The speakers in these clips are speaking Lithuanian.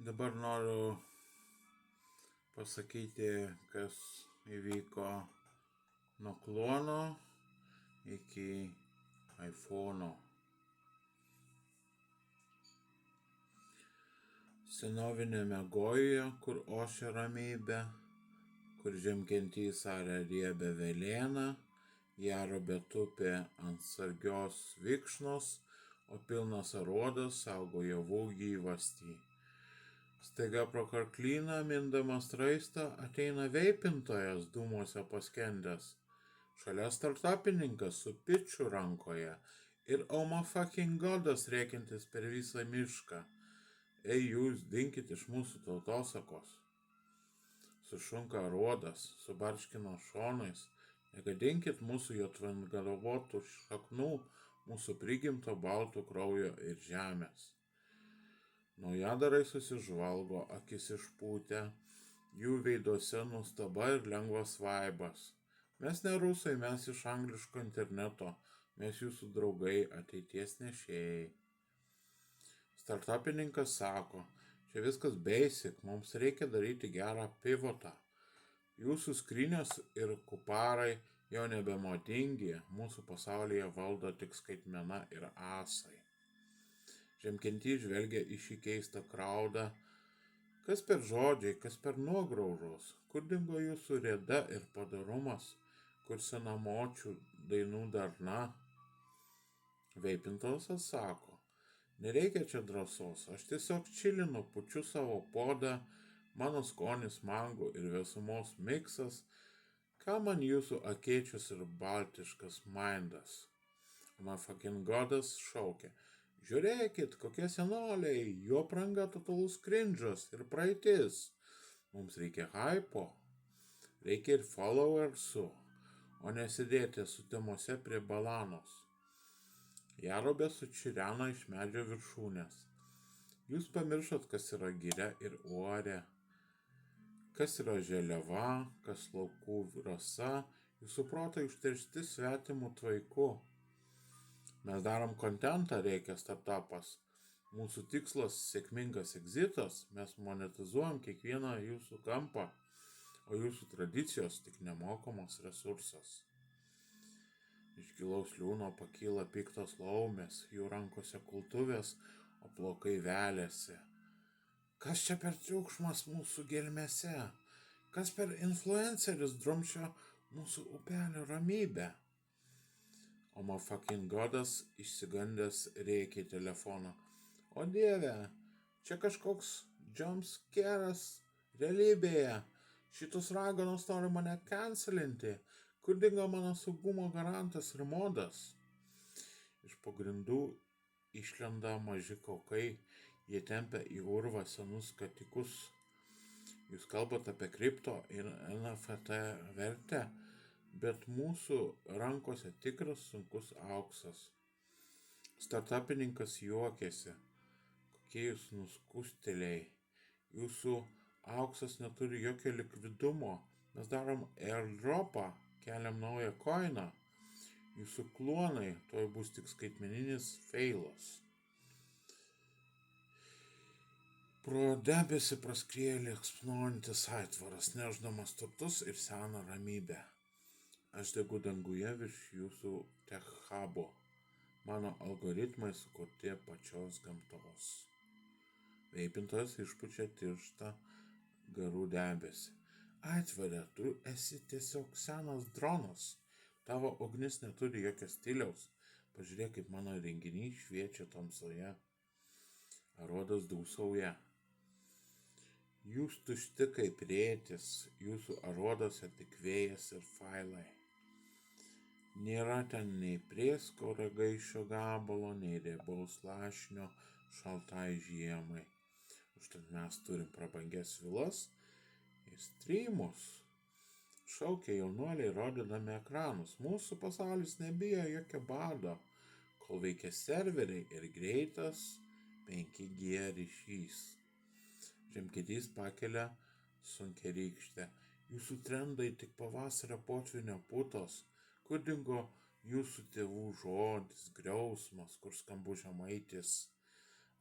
Dabar noriu pasakyti, kas įvyko nuo klono iki iPhone'o. Senovinėme Gojuje, kur ošia ramybė, kur žemkentys aria riebę velėną, Jarobė tupė ant sargios vikšnos, o pilnas aruodas saugo javų gyvastį. Staiga pro karklyną, mindamas raistą, ateina veipintojas dūmuose paskendęs. Šalia startupininkas su pičiu rankoje ir oh my fucking godas rėkiantis per visą mišką. Ei jūs, dinkit iš mūsų tautosakos. Sušunka aruodas, subarškino šonais, negadinkit mūsų jotvangalovotų šaknų, mūsų prigimto baltų kraujo ir žemės. Naujadarai susižvalgo, akis išpūtę, jų veiduose nustaba ir lengvas vaibas. Mes ne rusai, mes iš angliško interneto, mes jūsų draugai, ateities nešėjai. Startupininkas sako, čia viskas basic, mums reikia daryti gerą pivotą. Jūsų skrynios ir kuparai jau nebemadingi, mūsų pasaulyje valdo tik skaitmena ir asai. Žemkentys žvelgia į šį keistą kraudą. Kas per žodžiai, kas per nuograužos, kur dingo jūsų rėda ir padarumas, kur senamočių dainų darna? Veipintojas atsako, nereikia čia drąsos, aš tiesiog čilinu, pučiu savo podą, mano skonis mango ir vėsumos miksas, ką man jūsų akėčius ir baltiškas mindas. Man fucking godas šaukia. Žiūrėkit, kokie senoliai, jo apranga totalus krindžas ir praeitis. Mums reikia hypo, reikia ir followersų, o nesidėti sutemose prie balanos. Jarobė sučirena iš medžio viršūnės. Jūs pamiršot, kas yra giria ir uorė, kas yra želiava, kas laukų rasa, jūsų protai užteršti svetimų tvaiku. Mes darom kontentą, reikia startupas. Mūsų tikslas sėkmingas egzitas, mes monetizuojam kiekvieną jūsų kampą, o jūsų tradicijos tik nemokamas resursas. Iš gilaus liūno pakyla piktos laumės, jų rankose kultuvės, o plaukai veliasi. Kas čia per triukšmas mūsų gelmėse? Kas per influenceris drumčia mūsų upelio ramybę? O my fucking godas išsigandęs rėkia į telefoną. O dieve, čia kažkoks jumpscare'as realybėje. Šitos raganos nori mane cancelinti. Kur dingo mano saugumo garantas ir modas? Iš pagrindų išlenda maži kaukai, jie tempia į urvą senus skatikus. Jūs kalbate apie kripto ir NFT vertę, bet mūsų rankose tikras sunkus auksas. Startupininkas juokėsi, kokie jūs nuskustėliai. Jūsų auksas neturi jokio likvidumo, mes darom airdropą. Keliam naują koiną, jūsų klonai, toj bus tik skaitmeninis feilas. Pro debesį praskrieja liepsnojantis aitvaras, nešdamas turtus ir seną ramybę. Aš degu danguje virš jūsų tech hubo, mano algoritmai sukurti pačios gamtos. Veipintojas išpučia tirštą garų debesį. Aitvarė, tu esi tiesiog senas dronas. Tavo ugnis neturi jokio stiliaus. Pažiūrėk, kaip mano renginys šviečia tamsoje. Aruodas dūsauja. Jūs tušti kaip rėtis, jūsų aruodose tik vėjas ir failai. Nėra ten nei priesko ragaišio gabalo, nei riebaus lašinio šaltai žiemai. Užtat mes turim prabangias vilas ir strymus. Šaukia jaunuoliai rodydami ekranus. Mūsų pasaulis nebijo jokio bado, kol veikia serveriai ir greitas 5G ryšys. Žemkentys pakelia sunkia rykštę. Jūsų trendai tik pavasario potvynio putos. Kur dingo jūsų tėvų žodis, griausmas, kur skambu žemaitis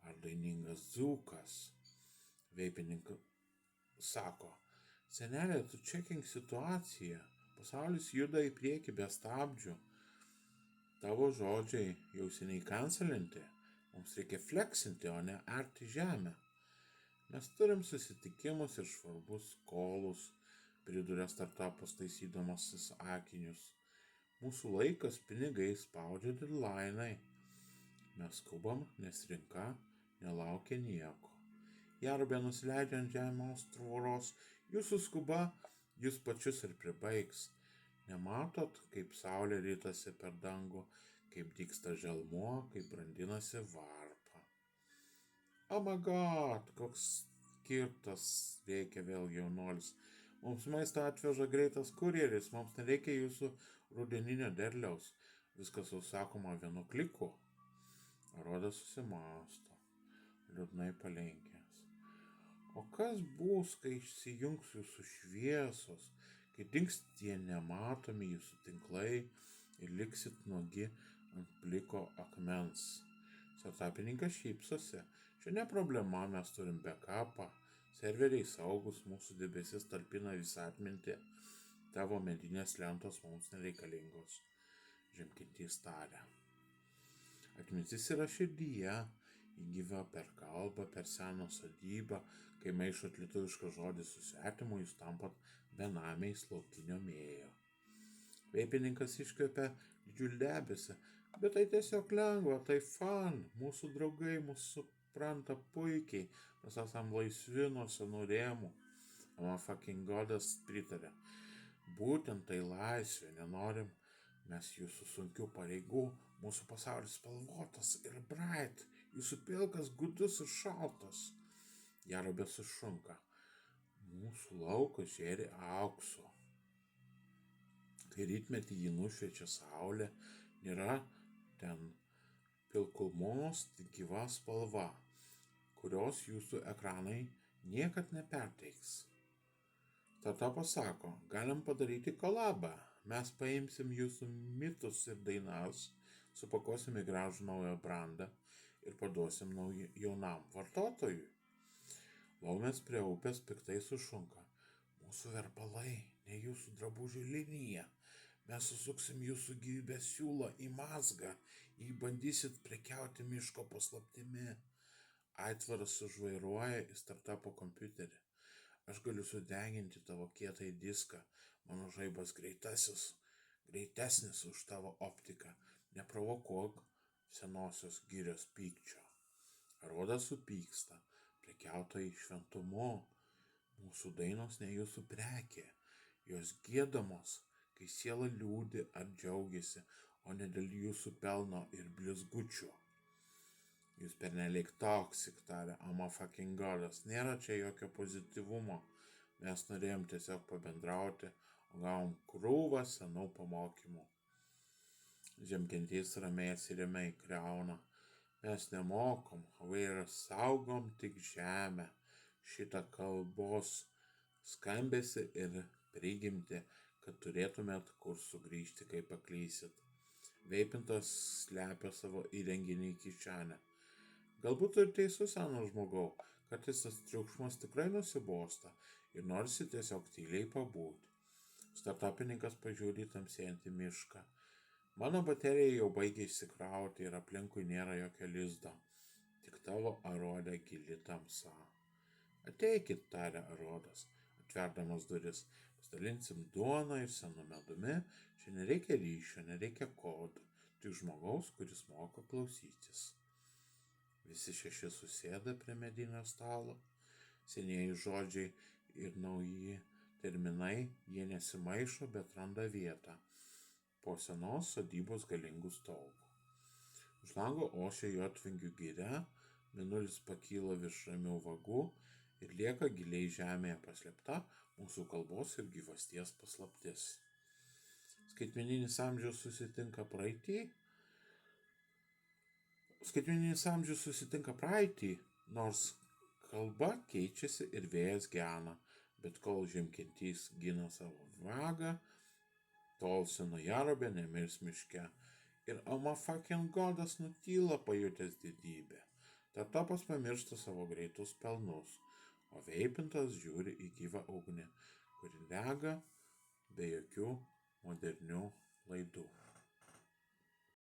ar dainingas dzūkas. Veipininkas sako, senelė, tu čekink situaciją, pasaulis juda į priekį be stabdžių, tavo žodžiai jau seniai kancelinti, mums reikia fleksinti, o ne arti žemę. Mes turim susitikimus ir švarbus kolus, priduria startupas taisydamasis akinius. Mūsų laikas, pinigai, spaudžia deadline'ai. Mes skubam, nes rinka nelaukia nieko. Jarubė nusileidžia ant žemos tvoros, jūsų skuba, jūs pačius ir pribaigs. Nematot, kaip saulė rytasi per dangų, kaip dygsta želmuo, kaip brandinasi varpa. Oh my god, koks skirtas, veikia vėl jaunuolis. Mums maistą atveža greitas kurjeris, mums nereikia jūsų rudeninio derliaus. Viskas užsakoma vienu kliku. Arodas susimąsto, liūdnai palenkęs. O kas bus, kai išsijungs jūsų šviesos, kai dings tie nematomi jūsų tinklai ir liksit nuogi ant pliko akmens? Startupininkas šypsosi. Čia ne problema, mes turim backupą. Serveriai saugus, mūsų debesis talpina visą atmintį. Tavo medinės lentos mums nereikalingos. Žemkintys taria. Atmintis yra širdyje, įgyva per kalbą, per seną sodybą. Kai maišot lietuvišką žodį su svetimu, jūs tampat benamiais laukinio mėjo. Veipininkas iškvėpia didžiulį debesį, bet tai tiesiog lengva, tai fun. Mūsų draugai mūsų supranta puikiai, mes esam laisvi nuo senų rėmų. O fucking godas pritarė. Būtent tai laisvė, nenorim mes jūsų sunkių pareigų, mūsų pasaulis spalvotas ir bright, jūsų pilkas, gudus ir šaltas. Jarubė sušunka. Mūsų laukas žėri aukso. Kai rytmetį jį nušviečia saulė, nėra ten pilkumos, tik gyva spalva, kurios jūsų ekranai niekad neperteiks. Tada pasako, galim padaryti kolabą. Mes paimsim jūsų mitus ir dainas, supakuosim į gražų naują brandą ir paduosim jaunam vartotojui. Laumės prie upės piktai sušunka. Mūsų verpalai, ne jūsų drabužių linija. Mes susuksim jūsų gyvybės siūlą į mazgą, jei bandysit prekiauti miško paslaptimi. Aitvaras sužvairuoja į startupo kompiuterį. Aš galiu sudeginti tavo kietąjį diską, mano žaibas greitesnis už tavo optiką. Neprovokuok senosios girios pykčio. Arodas supyksta, prekiautojai šventumu. Mūsų dainos ne jūsų prekė, jos giedamos, kai siela liūdi ar džiaugiasi, o ne dėl jūsų pelno ir blizgučių. Jūs pernelyg toksik, tarė fucking godas, nėra čia jokio pozityvumo, mes norėjom tiesiog pabendrauti, o gavom krūvą senų pamokymų. Žemkintys ramiai atsiremiai kriauna, mes nemokom, vairas saugom tik žemę, šitą kalbos skambėsi ir prigimti, kad turėtumėt kur sugrįžti, kai paklysit. Veipintas slepia savo įrenginį į kišenę. Galbūt ir teisus, senas žmogau, kartais tas triukšmas tikrai nusibosta ir norisi tiesiog tyliai pabūti. Startupininkas pažiūri tamsėjantį mišką. Mano baterija jau baigia išsikrauti ir aplinkui nėra jokio lizdo, tik tavo Arode gili tamsa. Ateikit, tarė Arodas, atverdamas duris, pasidalinsim duoną ir senu medumi, čia nereikia ryšio, nereikia kodų, tik žmogaus, kuris moka klausytis. Visi šeši susėda prie medinio stalo, senieji žodžiai ir nauji terminai, jie nesimaišo, bet randa vietą po senos sodybos galingų stogų. Už lango ošia jotvingių giria, mėnulis pakyla virš ramių vagų ir lieka giliai žemėje paslėpta mūsų kalbos ir gyvasties paslaptis. Skaitmeninis amžius susitinka praeitį, nors kalba keičiasi ir vėjas gena, bet kol žemkintys gina savo vagą, tol sena Jarubė nemirs miške ir fucking godas nutyla pajutęs didybę. Tartopas pamiršta savo greitus pelnus, o veipintas žiūri į gyvą ugnį, kuri dega be jokių modernių laidų.